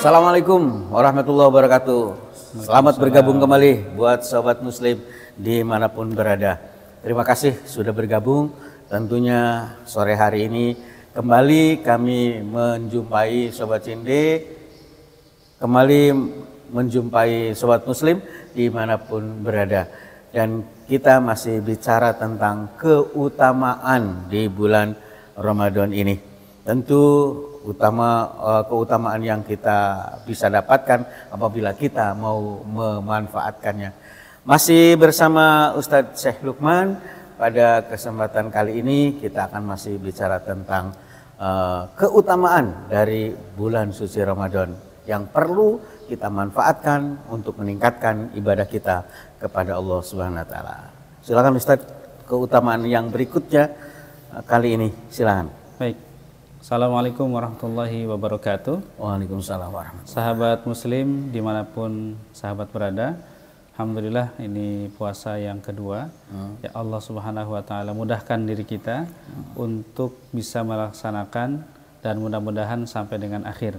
Assalamualaikum warahmatullahi wabarakatuh. Selamat bergabung kembali buat sobat muslim dimanapun berada. Terima kasih sudah bergabung. Tentunya sore hari ini kembali kami menjumpai sobat Cinde, kembali menjumpai sobat muslim dimanapun berada. Dan kita masih bicara tentang keutamaan di bulan Ramadan ini. Tentu keutamaan yang kita bisa dapatkan apabila kita mau memanfaatkannya. Masih bersama Ustadz Syekh Lukman. Pada kesempatan kali ini kita akan masih bicara tentang keutamaan dari bulan suci Ramadan yang perlu kita manfaatkan untuk meningkatkan ibadah kita kepada Allah Subhanahu wa taala. Silakan Ustadz, keutamaan yang berikutnya kali ini, silakan. Baik. Assalamualaikum warahmatullahi wabarakatuh. Waalaikumsalam warahmatullahi wabarakatuh. Sahabat muslim dimanapun sahabat berada, alhamdulillah ini puasa yang kedua. Ya Allah Subhanahu wa taala mudahkan diri kita untuk bisa melaksanakan dan mudah-mudahan sampai dengan akhir.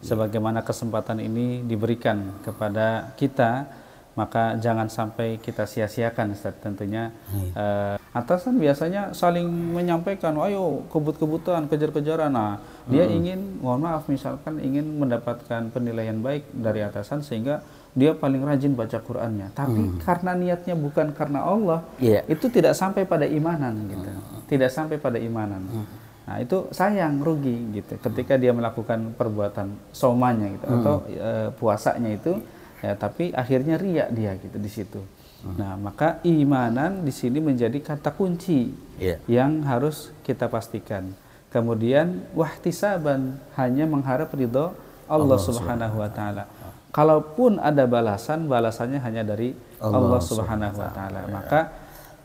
Sebagaimana kesempatan ini diberikan kepada kita, maka jangan sampai kita sia-siakan, Ustaz. Tentunya atasan biasanya saling menyampaikan, ayo kebut-kebutan, kejar-kejaran. Nah, dia ingin, mohon maaf, misalkan ingin mendapatkan penilaian baik dari atasan sehingga dia paling rajin baca Qur'annya. Tapi karena niatnya bukan karena Allah, itu tidak sampai pada imanan gitu. Tidak sampai pada imanan. Nah, itu sayang, rugi gitu. Ketika dia melakukan perbuatan somanya gitu atau puasanya itu, ya, tapi akhirnya riya dia gitu di situ. Nah, maka imanan di sini menjadi kata kunci yang harus kita pastikan. Kemudian wahtisaban, hanya mengharap ridho Allah Subhanahu wa taala. Kalaupun ada balasan, balasannya hanya dari Allah Subhanahu wa taala. Maka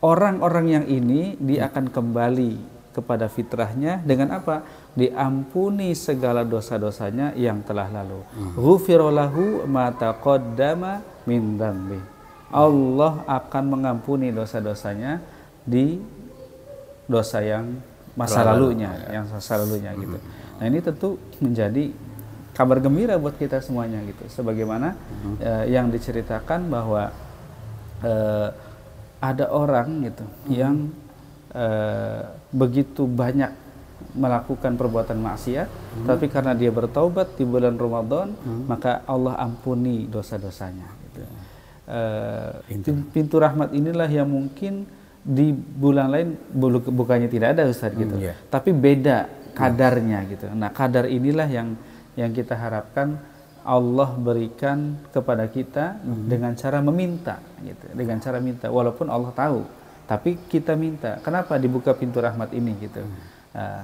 orang-orang yang ini dia akan kembali kepada fitrahnya dengan apa? Diampuni segala dosa-dosanya yang telah lalu. Ghufira lahu ma taqaddama min dzambi. Allah akan mengampuni dosa-dosanya di dosa yang masa lalunya, gitu. Nah, ini tentu menjadi kabar gembira buat kita semuanya gitu. Sebagaimana yang diceritakan bahwa ada orang gitu yang begitu banyak melakukan perbuatan maksiat, tapi karena dia bertaubat di bulan Ramadan, maka Allah ampuni dosa-dosanya gitu. Pintu rahmat inilah yang mungkin di bulan lain bukannya tidak ada, Ustaz, gitu. Tapi beda kadarnya gitu. Nah, kadar inilah yang kita harapkan Allah berikan kepada kita dengan cara meminta gitu. Dengan cara minta, walaupun Allah tahu, tapi kita minta. Kenapa dibuka pintu rahmat ini gitu?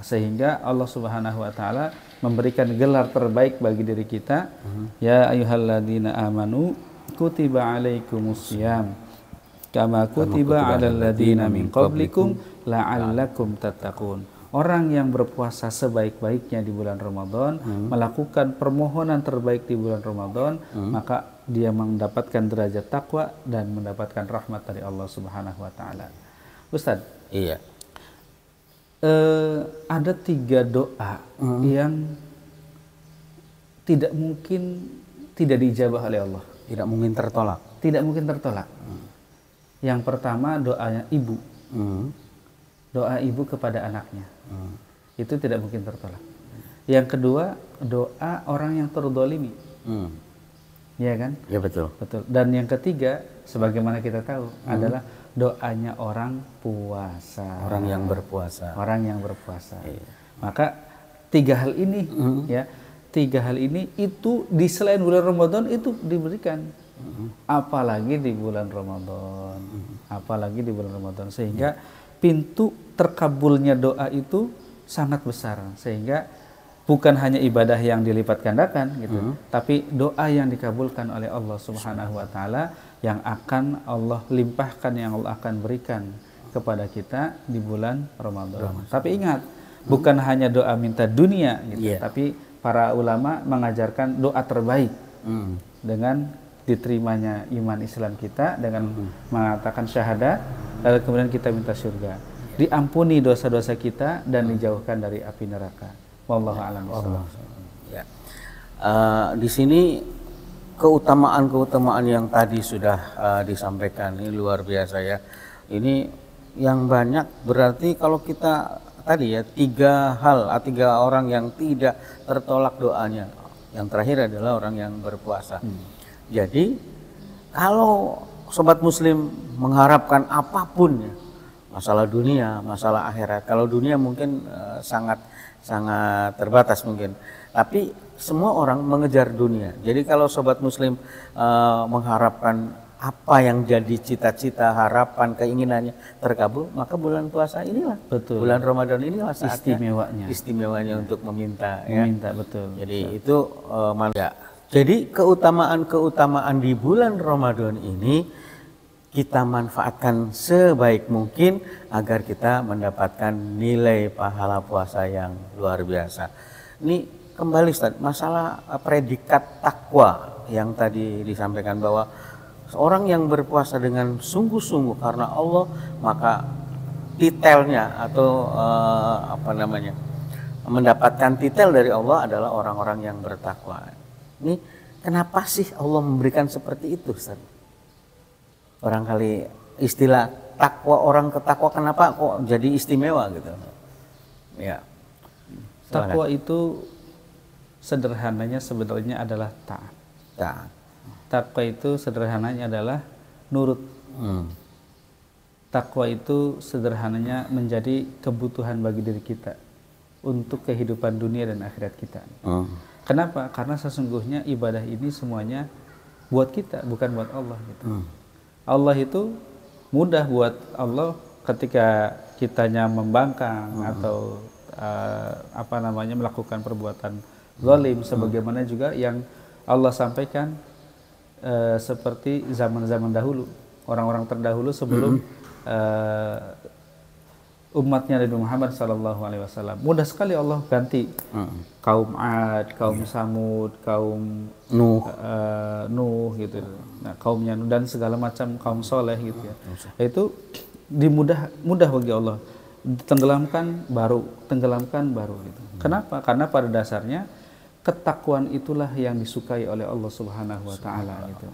Sehingga Allah Subhanahu wa taala memberikan gelar terbaik bagi diri kita. Ya ayyuhalladzina amanu kutiba alaikumusiyam kama kutiba alal ladzina min qablikum la'allakum tattaqun. Orang yang berpuasa sebaik-baiknya di bulan Ramadan, melakukan permohonan terbaik di bulan Ramadan, maka dia mendapatkan derajat takwa dan mendapatkan rahmat dari Allah Subhanahu wa taala. Ustaz, ada 3 doa yang tidak mungkin tidak diijabah oleh Allah. Tidak mungkin tertolak. Tidak mungkin tertolak. Yang pertama doanya ibu. Doa ibu kepada anaknya. Itu tidak mungkin tertolak. Yang kedua, doa orang yang terzalimi. Ya kan? Ya, betul. Betul. Dan yang ketiga, sebagaimana kita tahu, adalah doanya orang puasa. Orang yang berpuasa. Orang yang berpuasa. Maka 3 hal ini ya, 3 hal ini itu di selain bulan Ramadan itu diberikan. Apalagi di bulan Ramadan. Apalagi di bulan Ramadan, sehingga pintu terkabulnya doa itu sangat besar, sehingga bukan hanya ibadah yang dilipat gandakan gitu, tapi doa yang dikabulkan oleh Allah Subhanahu wa taala yang akan Allah limpahkan, yang Allah akan berikan kepada kita di bulan Ramadan. Tapi ingat, bukan hanya doa minta dunia gitu, tapi para ulama mengajarkan doa terbaik dengan diterimanya iman Islam kita dengan mengatakan syahadat, lalu kemudian kita minta surga, diampuni dosa-dosa kita dan dijauhkan dari api neraka. Wallahu a'lam. Di sini keutamaan yang tadi sudah disampaikan ini luar biasa ya. Ini yang banyak berarti kalau kita tadi ya tiga orang yang tidak tertolak doanya. Yang terakhir adalah orang yang berpuasa. Jadi kalau sobat muslim mengharapkan apapun ya, masalah dunia, masalah akhirat. Kalau dunia mungkin sangat terbatas mungkin. Tapi semua orang mengejar dunia. Jadi kalau sobat muslim mengharapkan apa yang jadi cita-cita, harapan, keinginannya terkabul, maka bulan puasa inilah, betul. Bulan Ramadan inilah saatnya istimewanya untuk meminta. Betul. Jadi betul. Itu ya. Jadi keutamaan di bulan Ramadan ini kita manfaatkan sebaik mungkin agar kita mendapatkan nilai pahala puasa yang luar biasa. Ini kembali Ustaz, masalah predikat takwa yang tadi disampaikan bahwa seorang yang berpuasa dengan sungguh-sungguh karena Allah, maka titelnya atau mendapatkan titel dari Allah adalah orang-orang yang bertakwa. Ini kenapa sih Allah memberikan seperti itu, Ustaz? Barangkali istilah takwa, orang ketakwa kenapa kok jadi istimewa gitu? Ya. Takwa itu sederhananya sebenarnya adalah taat. Takwa itu sederhananya adalah nurut. Takwa itu sederhananya menjadi kebutuhan bagi diri kita untuk kehidupan dunia dan akhirat kita. Kenapa? Karena sesungguhnya ibadah ini semuanya buat kita, bukan buat Allah gitu. Allah itu mudah buat Allah ketika kitanya membangkang atau melakukan perbuatan zalim, sebagaimana juga yang Allah sampaikan seperti zaman-zaman dahulu, orang-orang terdahulu sebelum umatnya Nabi Muhammad SAW. Mudah sekali Allah ganti kaum Ad, kaum Samud, kaum Nuh gitu. Nah, kaumnya Nuh dan segala macam kaum soleh gitu ya. Itu mudah bagi Allah. Tenggelamkan baru gitu. Kenapa? Karena pada dasarnya ketakwaan itulah yang disukai oleh Allah Subhanahu wa taala gitu.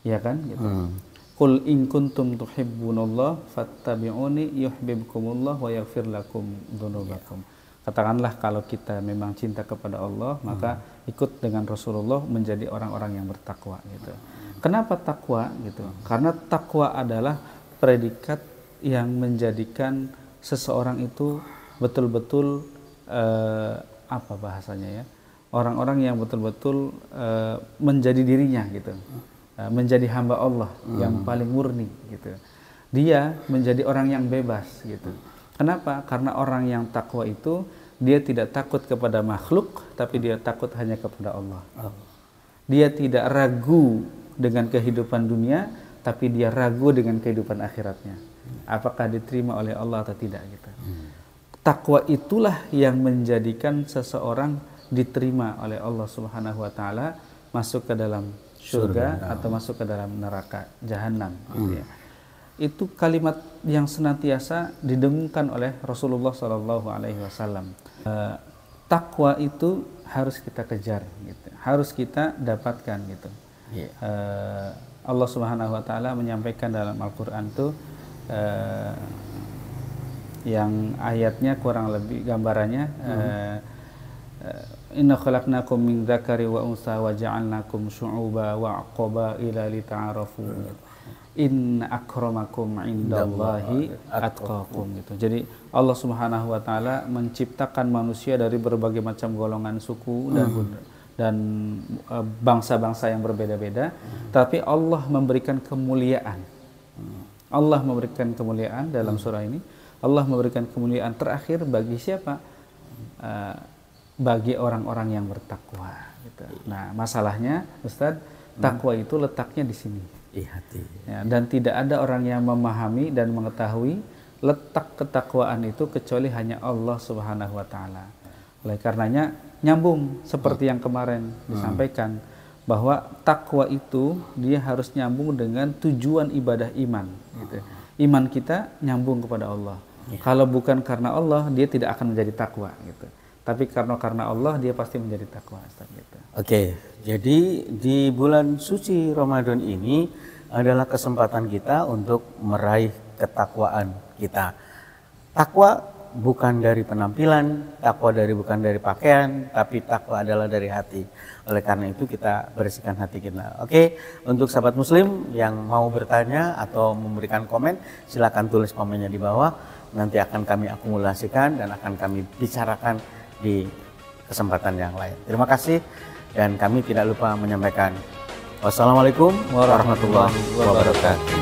Ya kan gitu. Qul in kuntum tuhibbunallah fattabi'uni yuhibbukumullah wa yaghfir lakum dzunubakum. Katakanlah kalau kita memang cinta kepada Allah, maka ikut dengan Rasulullah menjadi orang-orang yang bertakwa gitu. Kenapa takwa gitu? Karena takwa adalah predikat yang menjadikan seseorang itu betul-betul apa bahasanya ya? Orang-orang yang betul-betul menjadi dirinya gitu. Menjadi hamba Allah yang paling murni gitu. Dia menjadi orang yang bebas gitu. Kenapa? Karena orang yang takwa itu dia tidak takut kepada makhluk, tapi dia takut hanya kepada Allah. Dia tidak ragu dengan kehidupan dunia, tapi dia ragu dengan kehidupan akhiratnya. Apakah diterima oleh Allah atau tidak gitu. Takwa itulah yang menjadikan seseorang diterima oleh Allah Subhanahu wa taala masuk ke dalam surga atau masuk ke dalam neraka jahanam gitu ya. Itu kalimat yang senantiasa didengungkan oleh Rasulullah SAW. Takwa itu harus kita kejar gitu. Harus kita dapatkan gitu. Allah Subhanahu wa taala menyampaikan dalam Al-Qur'an itu yang ayatnya kurang lebih gambarannya inna khalaqnakum min dzakari wa unsa wa ja'alnakum syu'uba wa qabaila lita'arafu inna akramakum indallahi atqakum gitu. Jadi Allah Subhanahu wa taala menciptakan manusia dari berbagai macam golongan suku dan bangsa-bangsa yang berbeda-beda, tapi Allah memberikan kemuliaan. Allah memberikan kemuliaan dalam surah ini. Allah memberikan kemuliaan terakhir bagi siapa? Bagi orang-orang yang bertakwa gitu. Nah, masalahnya Ustadz, takwa itu letaknya di sini, di hati. Ya, dan tidak ada orang yang memahami dan mengetahui letak ketakwaan itu kecuali hanya Allah Subhanahu wa taala. Oleh karenanya nyambung seperti yang kemarin disampaikan bahwa takwa itu dia harus nyambung dengan tujuan ibadah iman gitu. Iman kita nyambung kepada Allah. Kalau bukan karena Allah, dia tidak akan menjadi takwa gitu. tapi karena Allah dia pasti menjadi takwa, Ustaz, gitu. Oke, jadi di bulan suci Ramadan ini adalah kesempatan kita untuk meraih ketakwaan kita. Takwa bukan dari penampilan, takwa bukan dari pakaian, tapi takwa adalah dari hati. Oleh karena itu kita bersihkan hati kita. Oke, untuk sahabat muslim yang mau bertanya atau memberikan komen, silakan tulis komennya di bawah. Nanti akan kami akumulasikan dan akan kami bicarakan di kesempatan yang lain. Terima kasih, dan kami tidak lupa menyampaikan wassalamualaikum warahmatullahi wabarakatuh.